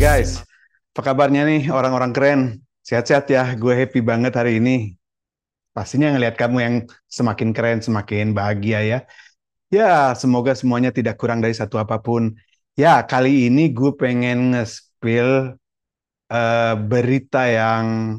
Guys, apa kabarnya nih orang-orang keren? Sehat-sehat ya, gue happy banget hari ini. Pastinya ngelihat kamu yang semakin keren, semakin bahagia ya. Ya, semoga semuanya tidak kurang dari satu apapun. Ya, kali ini gue pengen nge-spill berita yang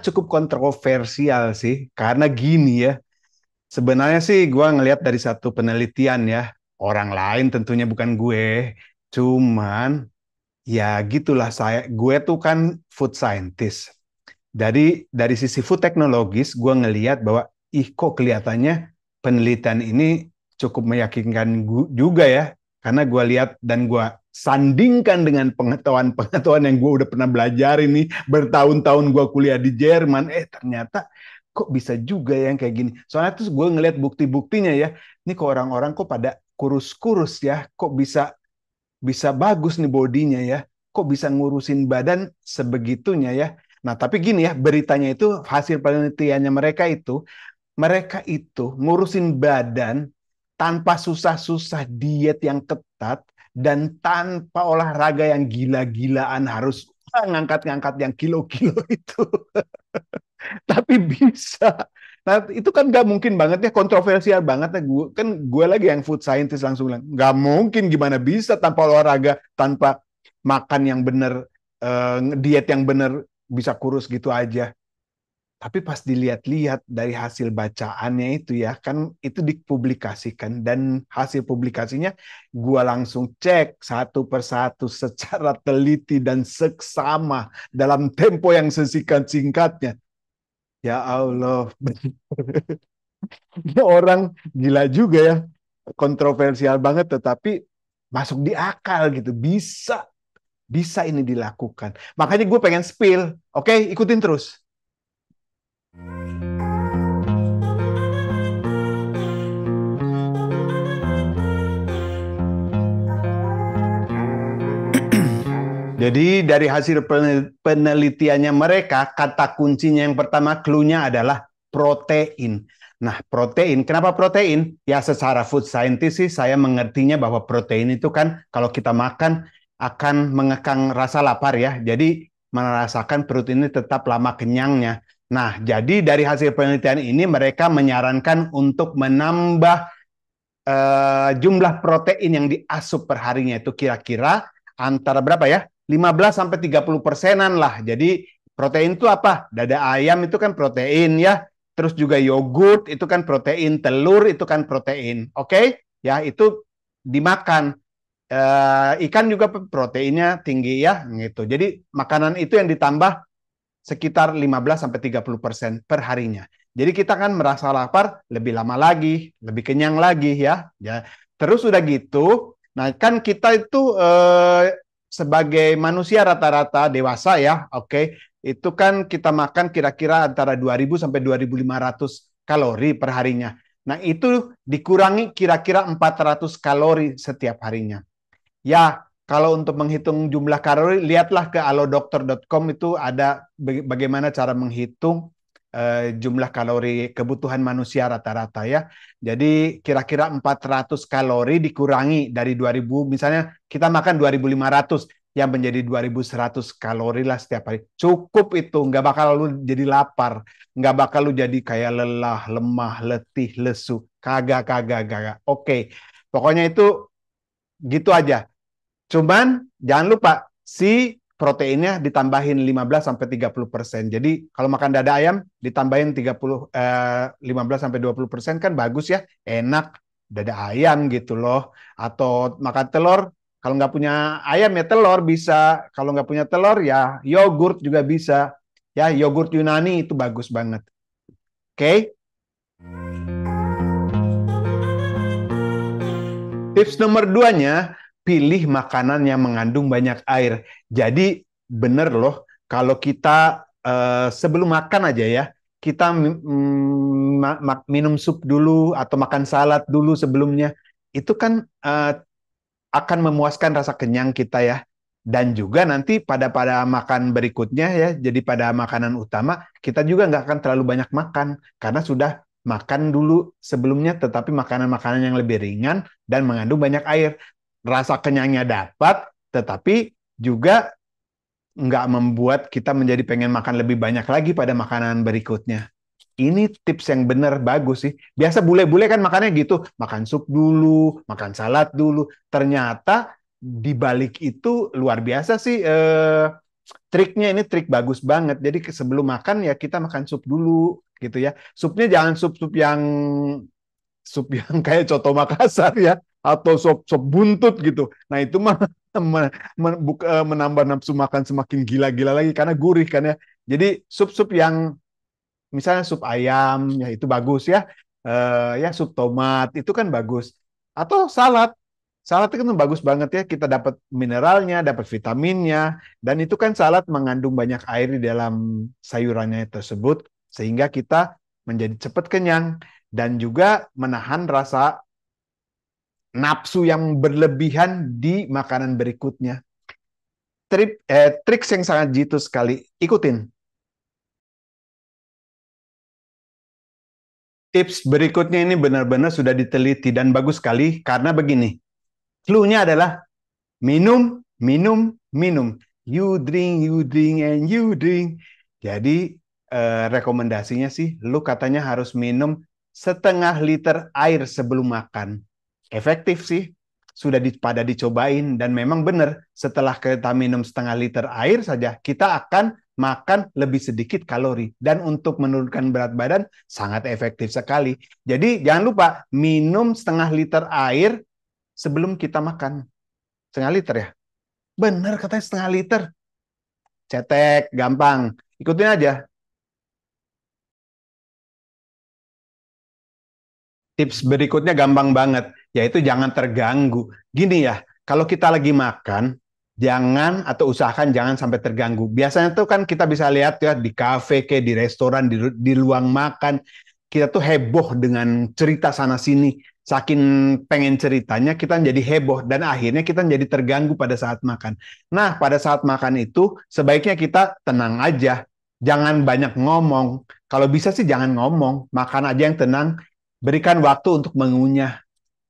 cukup kontroversial sih. Karena gini ya, sebenarnya sih gue ngelihat dari satu penelitian ya. Orang lain tentunya bukan gue. Cuman ya gitulah gue tuh kan food scientist. Dari sisi food teknologis, gue ngelihat bahwa kok kelihatannya penelitian ini cukup meyakinkan juga ya, karena gue lihat dan gue sandingkan dengan pengetahuan-pengetahuan yang gue udah pernah belajar ini bertahun-tahun gue kuliah di Jerman. Ternyata kok bisa juga yang kayak gini. Soalnya tuh gue ngelihat bukti-buktinya ya, ini kok orang-orang kok pada kurus-kurus ya, kok bisa bisa bagus nih bodinya ya. Kok bisa ngurusin badan sebegitunya ya. Nah, tapi gini ya, beritanya itu hasil penelitiannya mereka itu ngurusin badan tanpa susah-susah diet yang ketat dan tanpa olahraga yang gila-gilaan harus ngangkat-ngangkat yang kilo-kilo itu. Tapi bisa. Nah, itu kan nggak mungkin banget ya, kontroversial banget ya. Gue lagi yang food scientist langsung bilang, nggak mungkin gimana bisa tanpa olahraga, tanpa makan yang bener, diet yang bener, bisa kurus gitu aja. Tapi pas dilihat-lihat dari hasil bacaannya itu ya, kan itu dipublikasikan dan hasil publikasinya gue langsung cek satu persatu secara teliti dan seksama dalam tempo yang sesingkat-singkatnya. Ya Allah, ini orang gila juga ya, kontroversial banget tetapi masuk di akal gitu, bisa ini dilakukan. Makanya gue pengen spill, oke? Ikutin terus. Jadi dari hasil penelitiannya mereka, kata kuncinya yang pertama, clue-nya adalah protein. Nah, protein, kenapa protein? Ya secara food scientist sih saya mengertinya bahwa protein itu kan kalau kita makan akan mengekang rasa lapar ya. Jadi merasakan perut ini tetap lama kenyangnya. Nah, jadi dari hasil penelitian ini mereka menyarankan untuk menambah jumlah protein yang diasup per harinya itu kira-kira antara berapa ya? 15 sampai 30%-an lah. Jadi protein itu apa? Dada ayam itu kan protein ya. Terus juga yogurt itu kan protein, telur itu kan protein. Oke? Ya, itu dimakan. Ikan juga proteinnya tinggi ya gitu. Jadi makanan itu yang ditambah sekitar 15 sampai 30% per harinya. Jadi kita kan merasa lapar lebih lama lagi, lebih kenyang lagi ya. Ya. Terus udah gitu, nah kan kita itu sebagai manusia rata-rata dewasa ya, oke. Itu kan kita makan kira-kira antara 2.000 sampai 2.500 kalori per harinya. Nah, itu dikurangi kira-kira 400 kalori setiap harinya. Ya, kalau untuk menghitung jumlah kalori, lihatlah ke alodokter.com itu ada bagaimana cara menghitung jumlah kalori kebutuhan manusia rata-rata ya. Jadi kira-kira 400 kalori dikurangi dari 2.000, misalnya kita makan 2.500, yang menjadi 2.100 kalori lah setiap hari. Cukup itu, nggak bakal lu jadi lapar, nggak bakal lu jadi kayak lelah, lemah, letih, lesu. Kagak, kagak, kagak. Oke, pokoknya itu gitu aja. Cuman jangan lupa si proteinnya ditambahin 15 sampai 30%. Jadi kalau makan dada ayam ditambahin 15 sampai 20% kan bagus ya. Enak dada ayam gitu loh. Atau makan telur, kalau nggak punya ayam ya telur bisa. Kalau nggak punya telur ya yogurt juga bisa. Ya, yogurt Yunani itu bagus banget. Oke. Tips nomor duanya, pilih makanan yang mengandung banyak air. Jadi bener loh, kalau kita sebelum makan aja ya, kita minum sup dulu atau makan salad dulu sebelumnya, itu kan akan memuaskan rasa kenyang kita ya. Dan juga nanti pada makan berikutnya ya, jadi pada makanan utama, kita juga nggak akan terlalu banyak makan, karena sudah makan dulu sebelumnya, tetapi makanan-makanan yang lebih ringan dan mengandung banyak air. Rasa kenyangnya dapat, tetapi juga nggak membuat kita menjadi pengen makan lebih banyak lagi pada makanan berikutnya. Ini tips yang benar bagus sih. Biasa bule-bule kan makannya gitu, makan sup dulu, makan salad dulu. Ternyata di balik itu luar biasa sih triknya, ini trik bagus banget. Jadi sebelum makan ya kita makan sup dulu gitu ya. Supnya jangan sup yang kayak coto Makassar ya, atau sop buntut gitu. Nah itu mah menambah nafsu makan semakin gila-gila lagi karena gurih kan ya. Jadi sup-sup yang misalnya sup ayam ya itu bagus ya. Ya sup tomat itu kan bagus. Atau salad. Salad itu kan bagus banget ya. Kita dapat mineralnya, dapat vitaminnya, dan itu kan salad mengandung banyak air di dalam sayurannya tersebut sehingga kita menjadi cepat kenyang dan juga menahan rasa nafsu yang berlebihan di makanan berikutnya. Trik yang sangat jitu sekali. Ikutin. Tips berikutnya ini benar-benar sudah diteliti dan bagus sekali karena begini. Clue-nya adalah minum, minum, minum. You drink, and you drink. Jadi rekomendasinya sih, lu katanya harus minum 1/2 liter air sebelum makan. Efektif sih, sudah pada dicobain dan memang benar setelah kita minum 1/2 liter air saja, kita akan makan lebih sedikit kalori dan untuk menurunkan berat badan sangat efektif sekali. Jadi jangan lupa minum 1/2 liter air sebelum kita makan. 1/2 liter ya? Bener katanya 1/2 liter. Cetek, gampang. Ikutin aja. Tips berikutnya gampang banget, yaitu jangan terganggu. Gini ya, kalau kita lagi makan, jangan atau usahakan jangan sampai terganggu. Biasanya tuh kan kita bisa lihat ya di kafe, kayak di restoran, di ruang makan, kita tuh heboh dengan cerita sana sini. Saking pengen ceritanya, kita jadi heboh dan akhirnya kita jadi terganggu pada saat makan. Nah, pada saat makan itu sebaiknya kita tenang aja, jangan banyak ngomong. Kalau bisa sih jangan ngomong, makan aja yang tenang, berikan waktu untuk mengunyah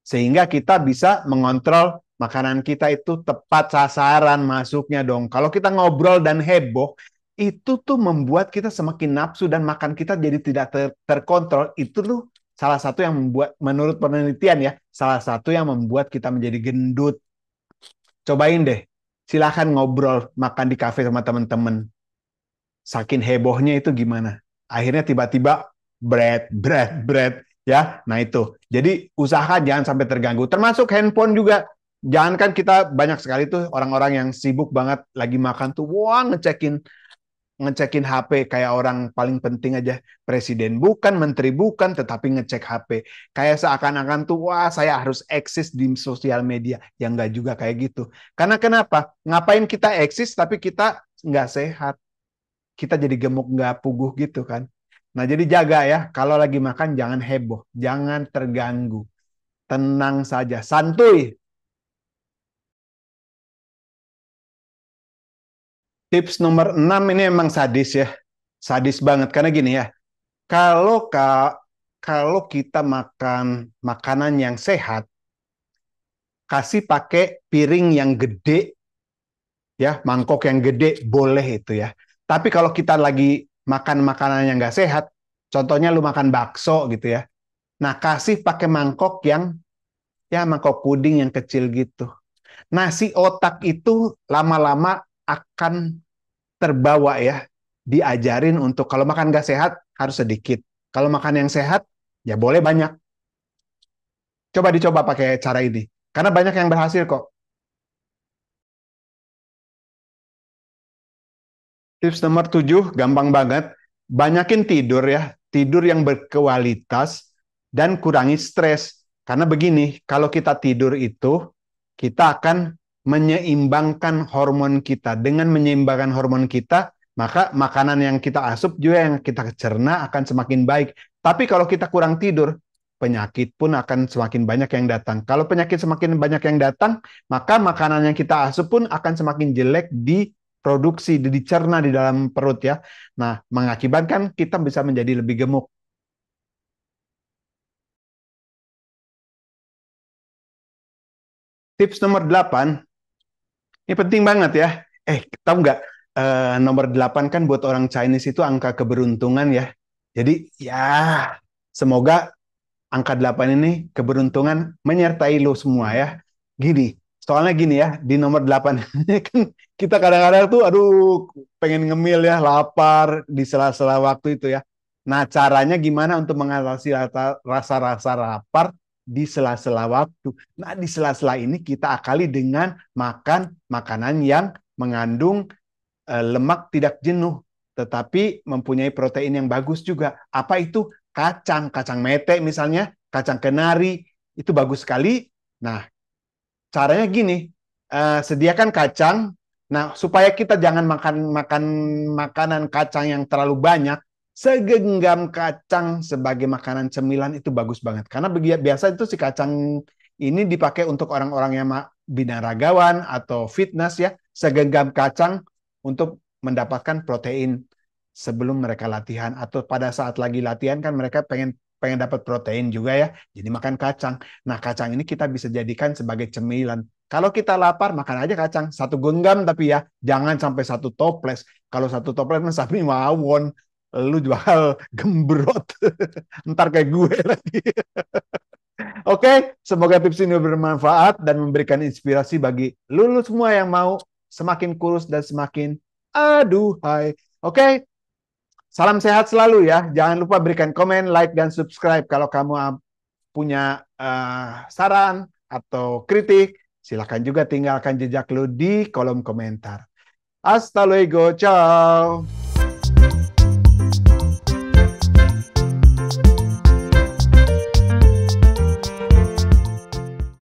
sehingga kita bisa mengontrol makanan kita itu tepat sasaran masuknya dong. Kalau kita ngobrol dan heboh, itu tuh membuat kita semakin nafsu dan makan kita jadi tidak terkontrol. Itu tuh salah satu yang membuat, menurut penelitian ya, salah satu yang membuat kita menjadi gendut. Cobain deh, silahkan ngobrol makan di kafe sama teman-teman. Saking hebohnya itu gimana? Akhirnya tiba-tiba bread ya. Nah itu. Jadi usaha jangan sampai terganggu. Termasuk handphone juga. Jangan kan kita banyak sekali tuh orang-orang yang sibuk banget lagi makan tuh, wah ngecekin HP kayak orang paling penting aja. Presiden bukan, menteri bukan, tetapi ngecek HP. Kayak seakan-akan tuh, wah saya harus eksis di sosial media. Yang nggak juga kayak gitu. Karena kenapa? Ngapain kita eksis tapi kita nggak sehat, kita jadi gemuk nggak puguh gitu kan. Nah jadi jaga ya, kalau lagi makan jangan heboh, jangan terganggu, tenang saja, santuy. Tips nomor 6 ini emang sadis ya, sadis banget karena gini ya, kalau kalau kita makan makanan yang sehat, kasih pakai piring yang gede ya, mangkok yang gede boleh itu ya. Tapi kalau kita lagi makan makanan yang nggak sehat, contohnya lu makan bakso gitu ya, nah, kasih pakai mangkok yang ya mangkok puding yang kecil gitu. Nah, si otak itu lama-lama akan terbawa ya. Diajarin untuk kalau makan nggak sehat harus sedikit. Kalau makan yang sehat ya boleh banyak. Coba dicoba pakai cara ini. Karena banyak yang berhasil kok. Tips nomor 7, gampang banget. Banyakin tidur ya. Tidur yang berkualitas dan kurangi stres. Karena begini, kalau kita tidur itu, kita akan menyeimbangkan hormon kita. Dengan menyeimbangkan hormon kita, maka makanan yang kita asup juga yang kita cerna akan semakin baik. Tapi kalau kita kurang tidur, penyakit pun akan semakin banyak yang datang. Kalau penyakit semakin banyak yang datang, maka makanan yang kita asup pun akan semakin jelek di produksi, dicerna di dalam perut ya. Nah, mengakibatkan kita bisa menjadi lebih gemuk. Tips nomor 8, ini penting banget ya. Tahu nggak? Nomor 8 kan buat orang Chinese itu angka keberuntungan ya. Jadi ya semoga angka 8 ini keberuntungan menyertai lo semua ya. Gini, soalnya gini ya, di nomor 8 ini kan kita kadang-kadang tuh aduh pengen ngemil ya, lapar di sela-sela waktu itu ya. Nah, caranya gimana untuk mengatasi rasa-rasa lapar di sela-sela waktu? Nah, di sela-sela ini kita akali dengan makan makanan yang mengandung lemak tidak jenuh, tetapi mempunyai protein yang bagus juga. Apa itu? Kacang, kacang mete misalnya, kacang kenari, itu bagus sekali. Nah, caranya gini, sediakan kacang. Nah, supaya kita jangan makan makanan kacang yang terlalu banyak, segenggam kacang sebagai makanan cemilan itu bagus banget. Karena biasa itu si kacang ini dipakai untuk orang-orang yang binaragawan atau fitness ya, segenggam kacang untuk mendapatkan protein sebelum mereka latihan atau pada saat lagi latihan kan mereka pengen pengen dapat protein juga ya. Jadi makan kacang. Nah, kacang ini kita bisa jadikan sebagai cemilan. Kalau kita lapar, makan aja kacang. Satu genggam tapi ya, jangan sampai satu toples. Kalau satu toples, kan sapi mawon. Lu jual gembrot. Ntar kayak gue lagi. Oke, semoga tips ini bermanfaat dan memberikan inspirasi bagi lulu semua yang mau semakin kurus dan semakin aduhai. Oke, salam sehat selalu ya. Jangan lupa berikan komen, like, dan subscribe. Kalau kamu punya saran atau kritik, silakan juga tinggalkan jejak lu di kolom komentar. Hasta luego, ciao.